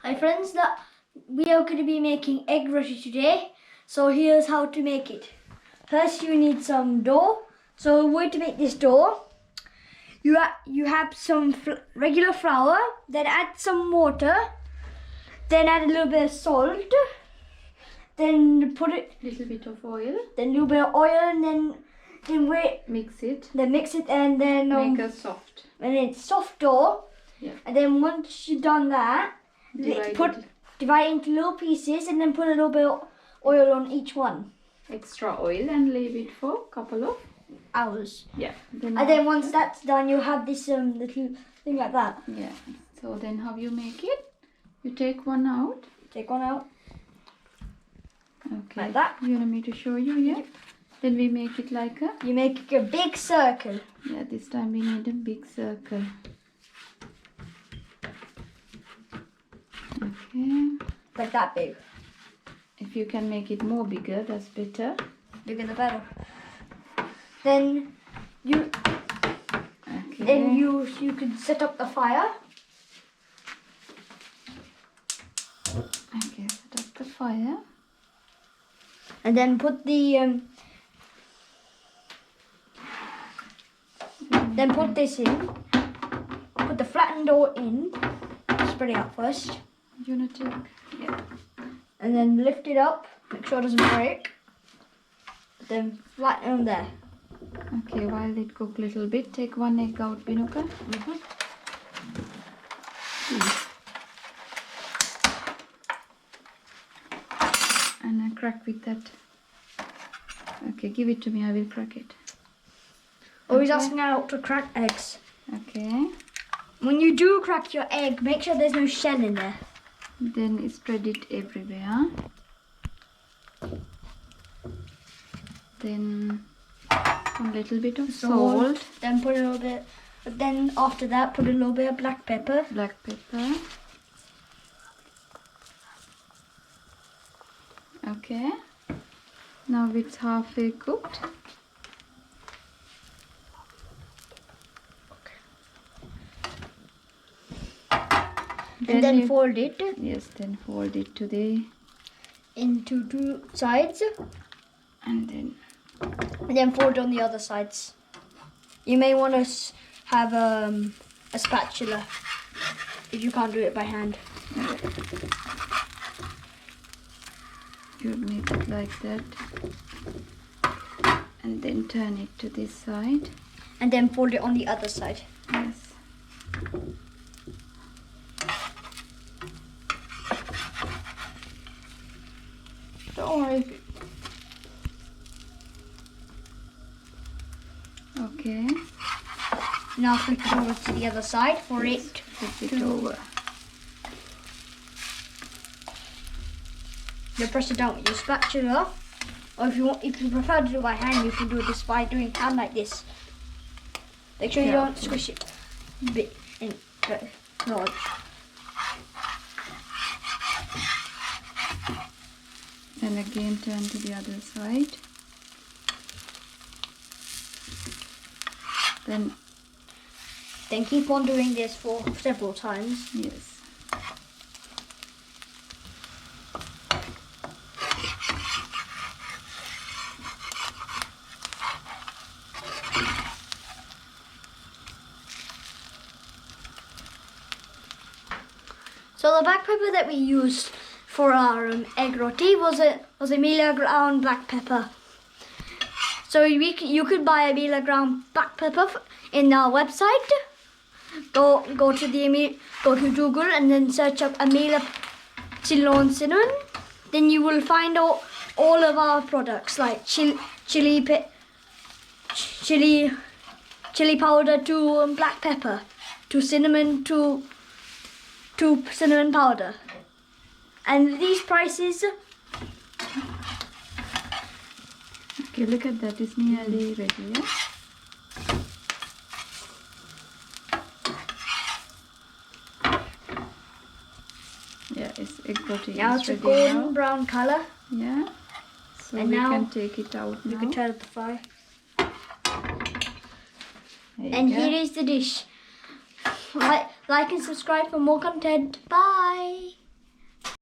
Hi friends, we are going to be making egg roti today. So here's how to make it. First you need some dough. So the way to make this dough, you have some regular flour, then add some water, then add a little bit of salt, then put it little bit of oil, then a little bit of oil, and then wait, mix it, and then make it soft. And it's soft dough. Yeah. And then once you've done that, divide it into little pieces and then put a little bit of oil on each one. Extra oil and leave it for a couple of hours. Yeah. Then once that's done, you have this little thing like that. Yeah. So then how you make it? You take one out. Take one out. Okay. Like that. You want me to show you? Yeah. Then we make it like a... You make a big circle. Yeah, this time we need a big circle. Okay. Like that big. If you can make it more bigger, that's better. Bigger the better. Then you can set up the fire. Okay, set up the fire. And then put the then put this in. Put the flattened dough in. Spread it out first. You wanna take? Yeah. And then lift it up. Make sure it doesn't break. Then flatten on there. Okay, while it cooks a little bit, take one egg out, Binuka. And I crack with that. Okay, give it to me, I will crack it. Always asking how to crack eggs. Okay. When you do crack your egg, make sure there's no shell in there. Then spread it everywhere. Then a little bit of salt. Then put a little bit. Then after that, put a little bit of black pepper. Black pepper. Okay. Now it's halfway cooked. And then fold it. Yes, then fold it into two sides. And then fold on the other sides. You may want to have a spatula if you can't do it by hand. You make it like that. And then turn it to this side. And then fold it on the other side. Yes. Don't worry. Okay. Now flip it over to the other side for it. Flip it over. You press it down with your spatula, or if you prefer to do it by hand, you can do this by doing hand like this. Make sure you don't squish it bit in. No. Then again turn to the other side. Then keep on doing this for several times. Yes. So the black pepper that we used for our egg roti was a Mila ground black pepper. So you could buy a Mila ground black pepper in our website. Go to Google and then search up Amila Ceylon cinnamon. Then you will find all of our products like chili powder to black pepper to cinnamon to cinnamon powder. And these prices. Okay, look at that. It's nearly ready. Yeah? Yeah, it's egg roti. Now it's a golden brown color. Yeah. So and we now can take it out now. You can turn up the fire. And here is the dish. Like and subscribe for more content. Bye.